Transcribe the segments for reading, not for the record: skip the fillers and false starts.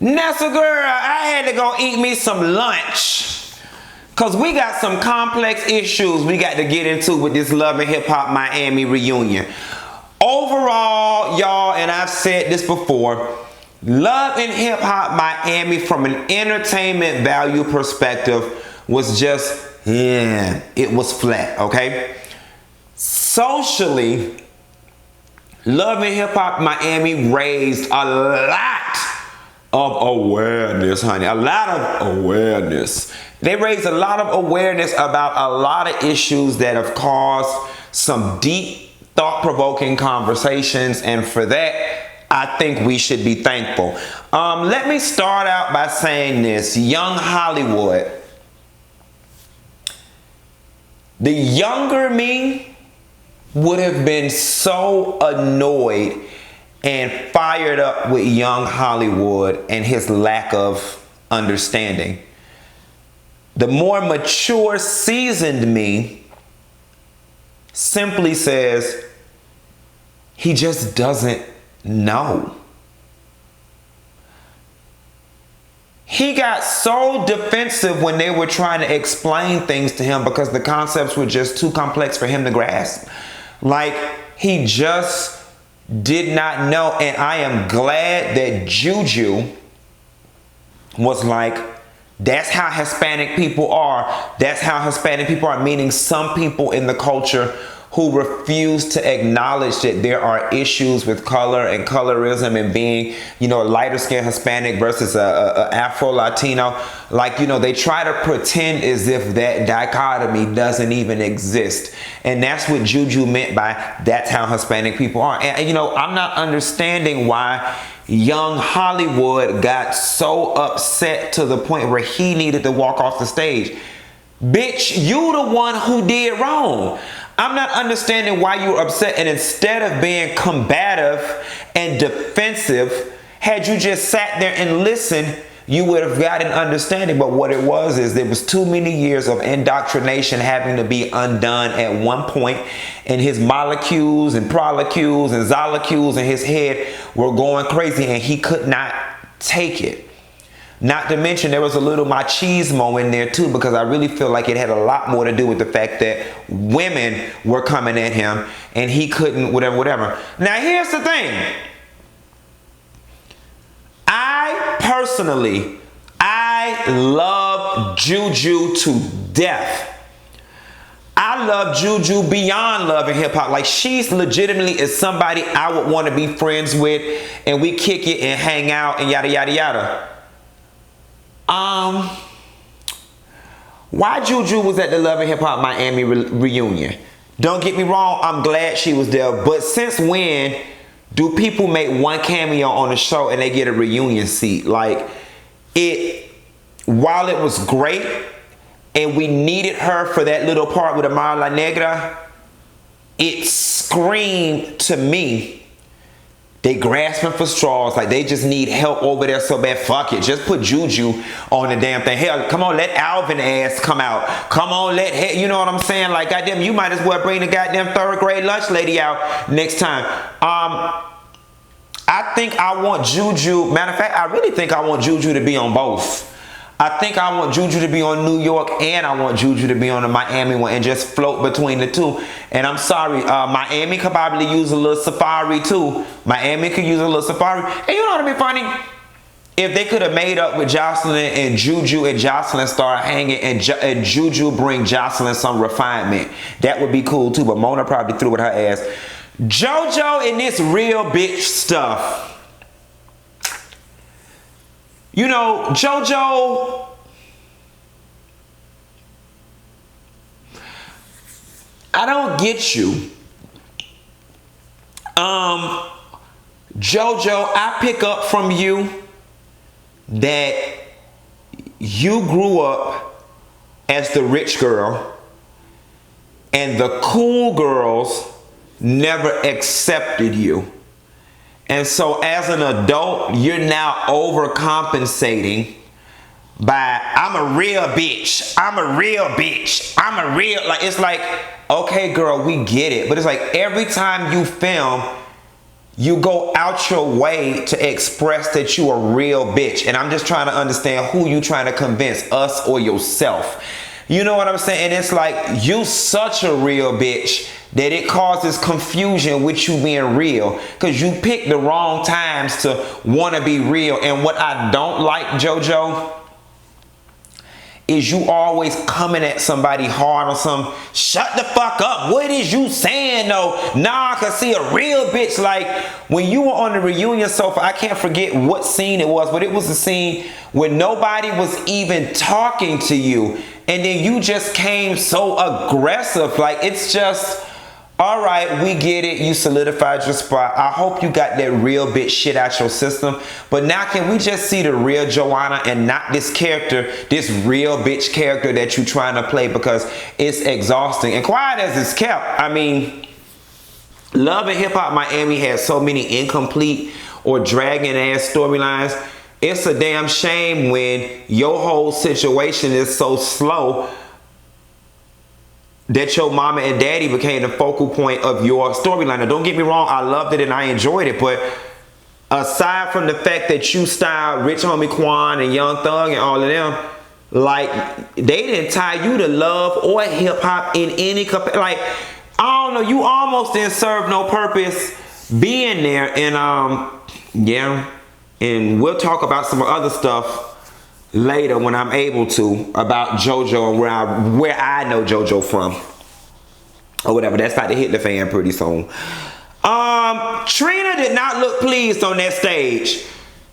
Nessa girl, I had to go eat me some lunch. Cause we got some complex issues we got to get into with this Love and Hip Hop Miami reunion. Overall, y'all, and I've said this before, Love and Hip Hop Miami from an entertainment value perspective was just, it was flat, okay? Socially, Love and Hip Hop Miami raised a lot of awareness, honey. A lot of awareness. They raised a lot of awareness about a lot of issues that have caused some deep, thought-provoking conversations, and for that, I think we should be thankful. Let me start out by saying this. Young Hollywood. The younger me would have been so annoyed and fired up with Young Hollywood and his lack of understanding. The more mature, seasoned me simply says, he just doesn't know. He got so defensive when they were trying to explain things to him because the concepts were just too complex for him to grasp. Like, he just did not know. And I am glad that Juju was like, that's how Hispanic people are. That's how Hispanic people are, meaning some people in the culture who refuse to acknowledge that there are issues with color and colorism and being, you know, a lighter skinned Hispanic versus a Afro-Latino. Like, you know, they try to pretend as if that dichotomy doesn't even exist. And that's what Juju meant by that's how Hispanic people are. And you know, I'm not understanding why Young Hollywood got so upset to the point where he needed to walk off the stage. Bitch, you the one who did wrong. I'm not understanding why you were upset, and instead of being combative and defensive, had you just sat there and listened, you would have got an understanding. But what it was is there was too many years of indoctrination having to be undone at one point, and his molecules and prolecules and zolocules in his head were going crazy, and he could not take it. Not to mention there was a little machismo in there too, because I really feel like it had a lot more to do with the fact that women were coming at him and he couldn't, whatever. Now here's the thing. I love Juju to death. I love Juju beyond Love and Hip Hop. Like, she's legitimately is somebody I would want to be friends with, and we kick it and hang out and yada, yada, yada. Why Juju was at the Love and Hip Hop Miami reunion? Don't get me wrong, I'm glad she was there, but since when do people make one cameo on the show and they get a reunion seat? Like, while it was great and we needed her for that little part with Amara La Negra, it screamed to me, they grasping for straws, like they just need help over there so bad. Fuck it, just put Juju on the damn thing. Hell, come on, let Alvin ass come out. Come on, you know what I'm saying? Like, goddamn, you might as well bring the goddamn third grade lunch lady out next time. I think I want Juju, matter of fact, I really think I want Juju to be on both. I think I want Juju to be on New York, and I want Juju to be on the Miami one, and just float between the two. And I'm sorry, Miami could probably use a little safari too. Miami could use a little safari. And you know what would be funny? If they could have made up with Jocelyn and Juju, and Jocelyn start hanging, and Juju bring Jocelyn some refinement. That would be cool too, but Mona probably threw with her ass. Jojo and this real bitch stuff. You know, Jojo, I don't get you. Jojo, I pick up from you that you grew up as the rich girl and the cool girls never accepted you. And so as an adult, you're now overcompensating by, I'm a real bitch. I'm a real bitch. I'm a real, like, it's like, okay, girl, we get it. But it's like every time you film, you go out your way to express that you a real bitch. And I'm just trying to understand who you trying to convince, us or yourself. You know what I'm saying? And it's like, you such a real bitch that it causes confusion with you being real, because you pick the wrong times to want to be real. And what I don't like, Jojo, is you always coming at somebody hard on some, shut the fuck up, what is you saying though? Nah, I can see a real bitch. Like, when you were on the reunion sofa, I can't forget what scene it was, but it was a scene where nobody was even talking to you, and then you just came so aggressive. Like, it's just, all right, we get it. You solidified your spot. I hope you got that real bitch shit out your system. But now can we just see the real Joanna and not this character, this real bitch character that you trying to play, because it's exhausting. And quiet as it's kept, I mean, Love and Hip Hop Miami had so many incomplete or dragging ass storylines. It's a damn shame when your whole situation is so slow that your mama and daddy became the focal point of your storyline. Now, don't get me wrong, I loved it and I enjoyed it, but aside from the fact that you styled Rich Homie Quan and Young Thug and all of them, like, they didn't tie you to Love or hip hop in any like, I don't know, you almost didn't serve no purpose being there. And yeah, and we'll talk about some other stuff later when I'm able to, about JoJo and where I know JoJo from, or whatever. That's about to hit the fan pretty soon. Trina did not look pleased on that stage.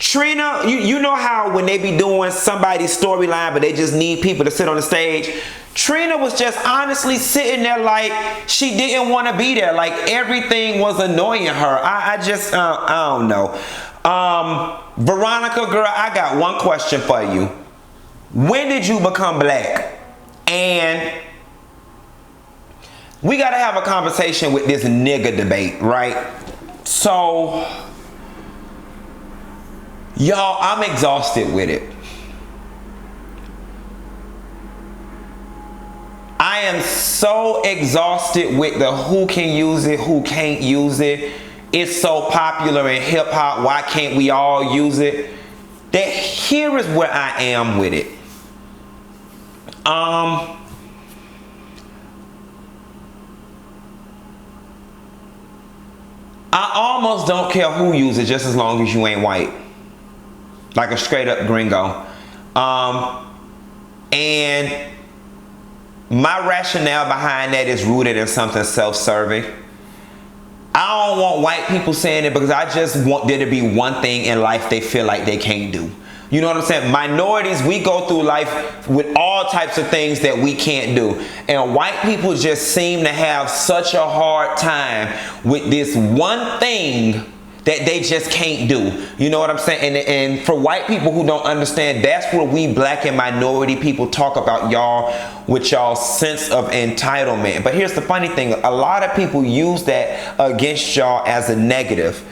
Trina, you know how when they be doing somebody's storyline but they just need people to sit on the stage, Trina was just honestly sitting there like she didn't want to be there. Like, everything was annoying her. I don't know. Veronica, girl, I got one question for you. When did you become black? And we got to have a conversation with this nigga debate, right? So, y'all, I'm exhausted with it. I am so exhausted with the who can use it, who can't use it. It's so popular in hip hop, why can't we all use it? That here is where I am with it. I almost don't care who uses it, just as long as you ain't white. Like a straight up gringo. And my rationale behind that is rooted in something self-serving. I don't want white people saying it, because I just want there to be one thing in life they feel like they can't do. You know what I'm saying? Minorities, we go through life with all types of things that we can't do. And white people just seem to have such a hard time with this one thing that they just can't do. You know what I'm saying? And for white people who don't understand, that's where we black and minority people talk about y'all with y'all sense of entitlement. But here's the funny thing. A lot of people use that against y'all as a negative.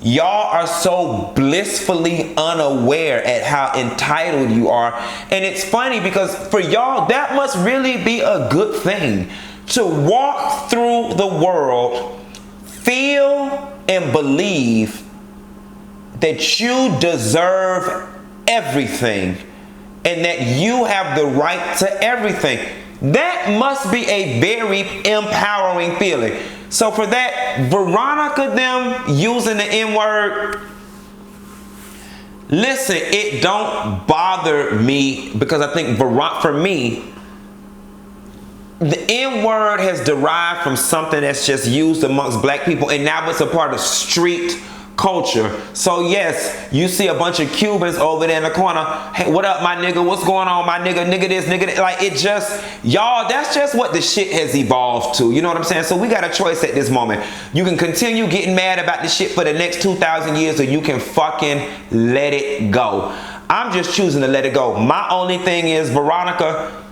Y'all are so blissfully unaware at how entitled you are. And it's funny because for y'all, that must really be a good thing. To walk through the world, feel and believe that you deserve everything and that you have the right to everything. That must be a very empowering feeling. So for that, Veronica them using the N-word, listen, it don't bother me, because I think for me, the N-word has derived from something that's just used amongst black people, and now it's a part of street culture. So yes, you see a bunch of Cubans over there in the corner. Hey, what up, my nigga? What's going on, my nigga? Nigga this, nigga that. Like, it just, y'all, that's just what the shit has evolved to. You know what I'm saying? So we got a choice at this moment. You can continue getting mad about this shit for the next 2,000 years, or you can fucking let it go. I'm just choosing to let it go. My only thing is, Veronica,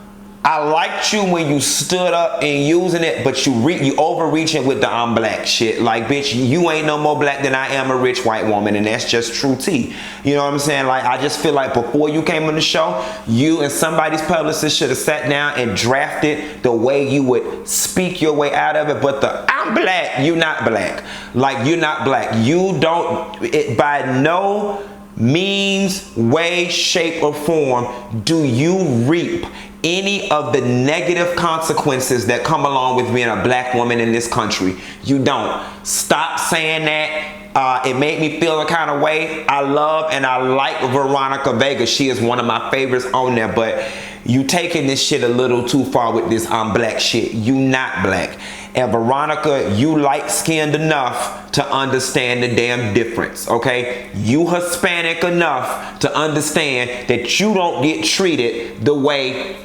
I liked you when you stood up and using it, but you overreaching with the I'm black shit. Like, bitch, you ain't no more black than I am a rich white woman, and that's just true tea. You know what I'm saying? Like, I just feel like before you came on the show, you and somebody's publicist should have sat down and drafted the way you would speak your way out of it. But the I'm black, you not black. Like, you're not black. You don't, by no means, way, shape, or form do you reap any of the negative consequences that come along with being a black woman in this country. You don't. Stop saying that. It made me feel a kind of way. I love and I like Veronica Vega. She is one of my favorites on there, but you taking this shit a little too far with this I'm black shit. You not black. And Veronica, you light-skinned enough to understand the damn difference, okay? You Hispanic enough to understand that you don't get treated the way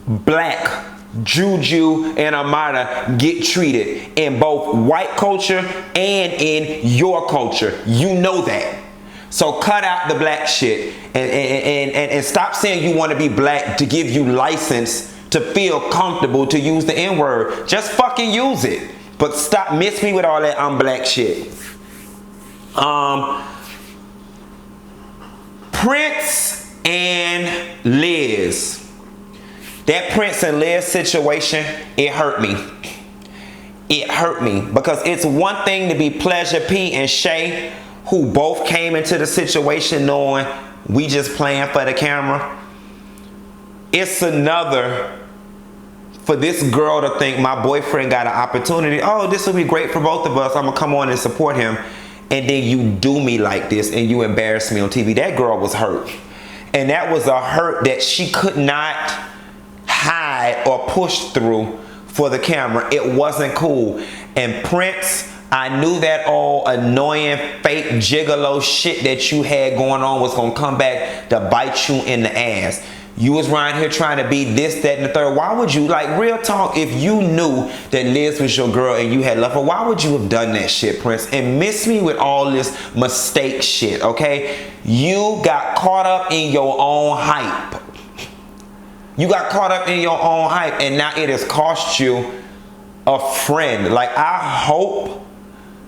black Juju and Amada get treated in both white culture and in your culture. You know that. So cut out the black shit and stop saying you want to be black to give you license to feel comfortable to use the N-word. Just fucking use it. But stop miss me with all that I'm black shit. Prince and Liz. That Prince and Liz situation, it hurt me. It hurt me because it's one thing to be Pleasure P and Shay, who both came into the situation knowing we just playing for the camera. It's another for this girl to think my boyfriend got an opportunity. Oh, this will be great for both of us. I'm gonna come on and support him. And then you do me like this and you embarrass me on TV. That girl was hurt. And that was a hurt that she could not hide or push through for the camera. It wasn't cool. And Prince, I knew that all annoying fake gigolo shit that you had going on was gonna come back to bite you in the ass. You was around here trying to be this, that, and the third. Why would you, like, real talk, if you knew that Liz was your girl and you had love her, why would you have done that shit, Prince? And miss me with all this mistake shit, okay? You got caught up in your own hype. You got caught up in your own hype, and now it has cost you a friend. Like, I hope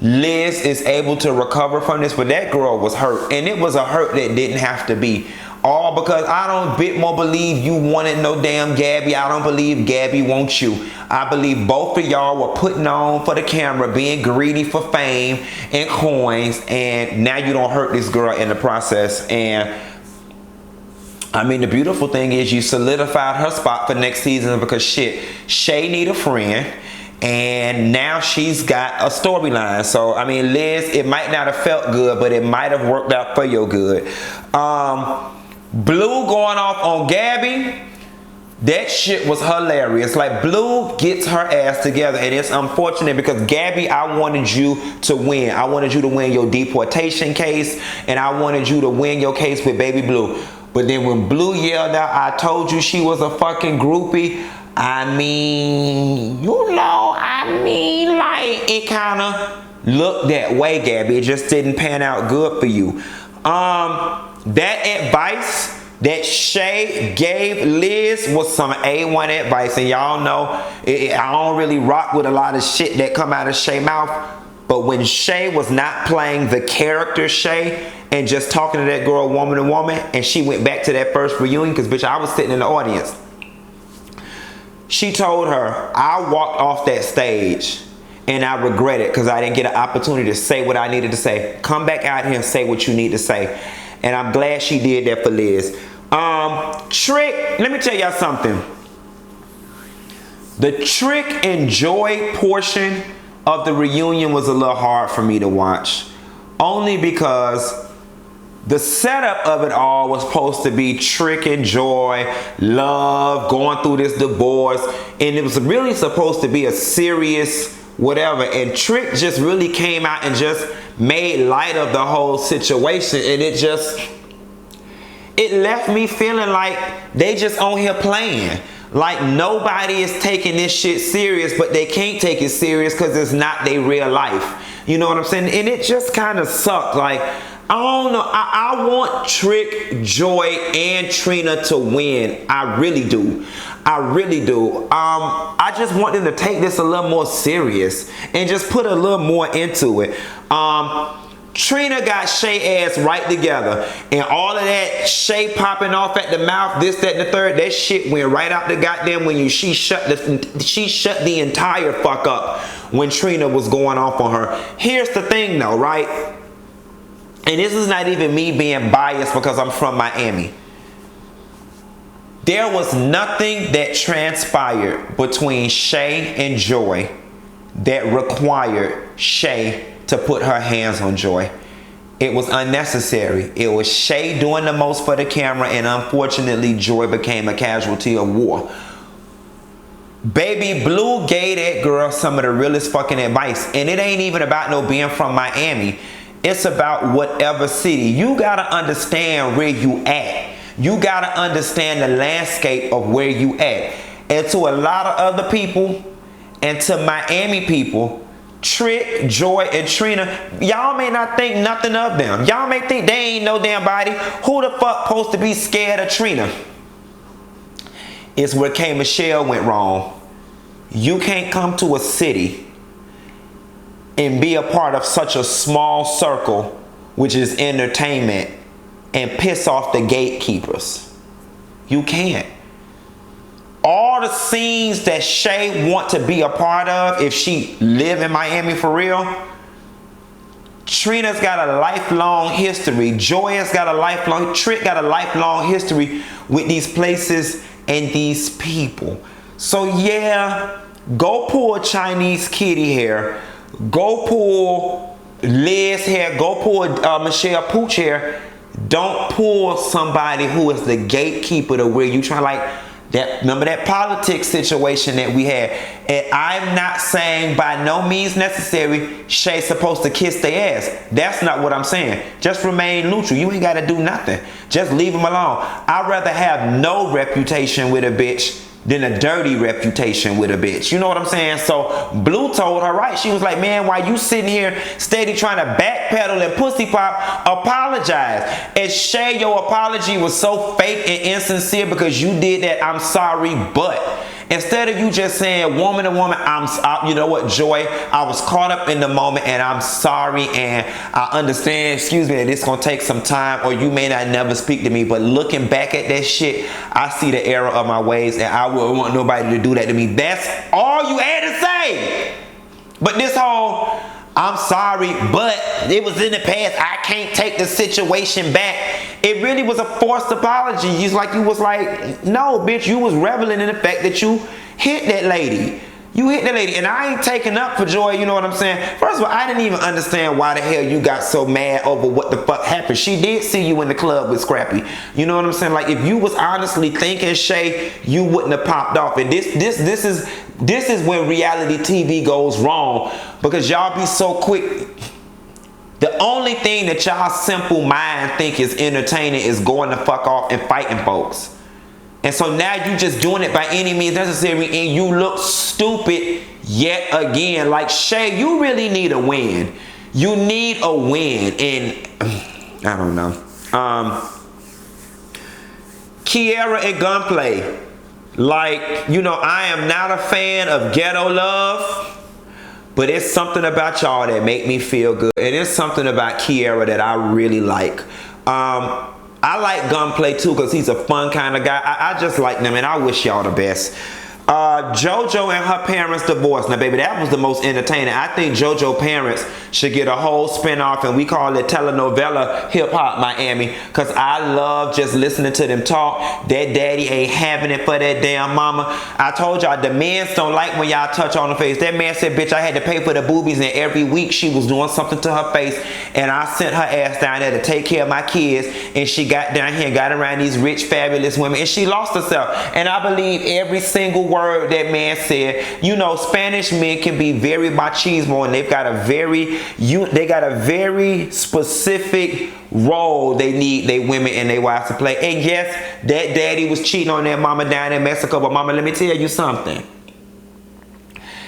Liz is able to recover from this, but that girl was hurt. And it was a hurt that didn't have to be. All because I don't bit more believe you wanted no damn Gabby. I don't believe Gabby wants you. I believe both of y'all were putting on for the camera, being greedy for fame and coins, and now you don't hurt this girl in the process. And I mean, the beautiful thing is you solidified her spot for next season because shit, Shay need a friend. And now she's got a storyline. So, I mean, Liz, it might not have felt good, but it might have worked out for your good. Blue going off on Gabby, that shit was hilarious. Like, Blue gets her ass together, and it's unfortunate because Gabby, I wanted you to win. I wanted you to win your deportation case, and I wanted you to win your case with Baby Blue. But then when Blue yelled out, I told you she was a fucking groupie, I mean, you know, like, it kind of looked that way, Gabby. It just didn't pan out good for you. That advice that Shay gave Liz was some A1 advice. And y'all know, I don't really rock with a lot of shit that come out of Shay's mouth. But when Shay was not playing the character Shay and just talking to that girl woman to woman, and she went back to that first reunion, because, bitch, I was sitting in the audience. She told her, I walked off that stage and I regret it because I didn't get an opportunity to say what I needed to say. Come back out here and say what you need to say. And I'm glad she did that for Liz. Trick, let me tell y'all something. The Trick and Joy portion of the reunion was a little hard for me to watch. Only because the setup of it all was supposed to be Trick and Joy, love, going through this divorce. And it was really supposed to be a serious whatever. And Trick just really came out and just made light of the whole situation. And it left me feeling like they just on here playing. Like nobody is taking this shit serious, but they can't take it serious because it's not their real life. You know what I'm saying? And it just kind of sucked. Like, I don't know. I want Trick, Joy, and Trina to win. I really do. I really do. I just want them to take this a little more serious and just put a little more into it. Trina got Shay ass right together, and all of that Shay popping off at the mouth, this, that, and the third, that shit went right out the goddamn when she shut the entire fuck up when Trina was going off on her. Here's the thing though, right? And this is not even me being biased because I'm from Miami. There was nothing that transpired between Shay and Joy that required Shay to put her hands on Joy. It was unnecessary. It was Shay doing the most for the camera, and unfortunately Joy became a casualty of war. Baby Blue gave that girl some of the realest fucking advice, and it ain't even about no being from Miami. It's about whatever city. You gotta understand where you at. You gotta understand the landscape of where you at. And to a lot of other people, and to Miami people, Trick, Joy, and Trina, y'all may not think nothing of them. Y'all may think they ain't no damn body. Who the fuck supposed to be scared of Trina? It's where K. Michelle went wrong. You can't come to a city and be a part of such a small circle, which is entertainment, and piss off the gatekeepers. You can't. All the scenes that Shay want to be a part of, if she live in Miami for real, Trina's got a lifelong history. Joy has got a lifelong, Trick got a lifelong history with these places and these people. So yeah, go pull Chinese kitty hair. Go pull Liz hair. Go pull Michelle Pooch hair. Don't pull somebody who is the gatekeeper to where you try, like that. Remember that politics situation that we had. And I'm not saying by no means necessary Shay's supposed to kiss their ass. That's not what I'm saying. Just remain neutral. You ain't got to do nothing. Just leave them alone. I'd rather have no reputation with a bitch than a dirty reputation with a bitch. You know what I'm saying? So Blue told her right. She was like, man, why you sitting here steady trying to backpedal and pussy pop? Apologize. And Shay, your apology was so fake and insincere because you did that. I'm sorry, but instead of you just saying woman to woman, you know what, Joy, I was caught up in the moment and I'm sorry and I understand, excuse me, that it's gonna take some time or you may not never speak to me, but looking back at that shit, I see the error of my ways and I wouldn't want nobody to do that to me. That's all you had to say. But this whole, I'm sorry, but it was in the past, I can't take the situation back. It really was a forced apology. You was like, no, bitch, you was reveling in the fact that you hit that lady. You hit that lady, and I ain't taking up for Joy, you know what I'm saying? First of all, I didn't even understand why the hell you got so mad over what the fuck happened. She did see you in the club with Scrappy. You know what I'm saying? Like, if you was honestly thinking, Shay, you wouldn't have popped off. And this is when reality TV goes wrong, because y'all be so quick. The only thing that y'all simple mind think is entertaining is going the fuck off and fighting folks. And so now you just doing it by any means necessary and you look stupid yet again. Like, Shay, you really need a win. You need a win. And I don't know. Kiara and Gunplay. Like, you know, I am not a fan of Ghetto Love. But it's something about y'all that make me feel good. And it's something about Kiara that I really like. I like Gunplay too because he's a fun kind of guy. I just like them and I wish y'all the best. Jojo and her parents divorced. Now, baby, that was the most entertaining. I think Jojo parents should get a whole spinoff and we call it telenovela Hip Hop Miami, because I love just listening to them talk. That daddy ain't having it for that damn mama. I told y'all the men don't like when y'all touch on the face. That man said, bitch, I had to pay for the boobies, and every week she was doing something to her face, and I sent her ass down there to take care of my kids, and she got down here and got around these rich, fabulous women, and she lost herself. And I believe every single word that man said. You know, Spanish men can be very machismo, and they've got a very specific role they need their women and their wives to play. And yes, that daddy was cheating on that mama down in Mexico, but mama, let me tell you something.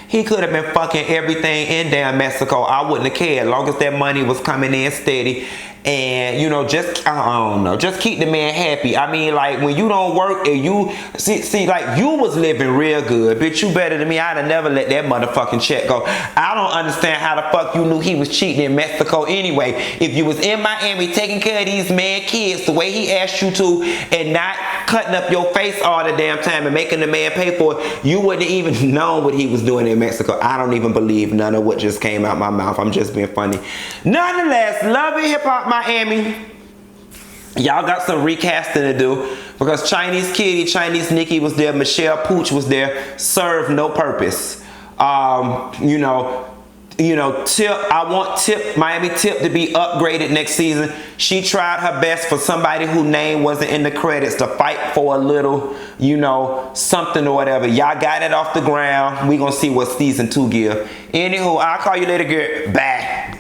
He could have been fucking everything in damn Mexico. I wouldn't have cared, as long as that money was coming in steady. And you know, just I don't know, just keep the man happy. I mean, like when you don't work and you see like you was living real good, bitch. You better than me. I'd have never let that motherfucking check go. I don't understand how the fuck you knew he was cheating in Mexico anyway. If you was in Miami taking care of these man kids the way he asked you to, and not cutting up your face all the damn time and making the man pay for it, you wouldn't have even known what he was doing in Mexico. I don't even believe none of what just came out my mouth. I'm just being funny. Nonetheless, Love and Hip Hop Miami, y'all got some recasting to do because Chinese Kitty, Chinese Nikki was there, Michelle Pooch was there, served no purpose. You know, Tip, I want Miami Tip to be upgraded next season. She tried her best for somebody whose name wasn't in the credits to fight for a little, you know, something or whatever. Y'all got it off the ground. We gonna see what season 2 give. Anywho, I'll call you later, girl. Bye.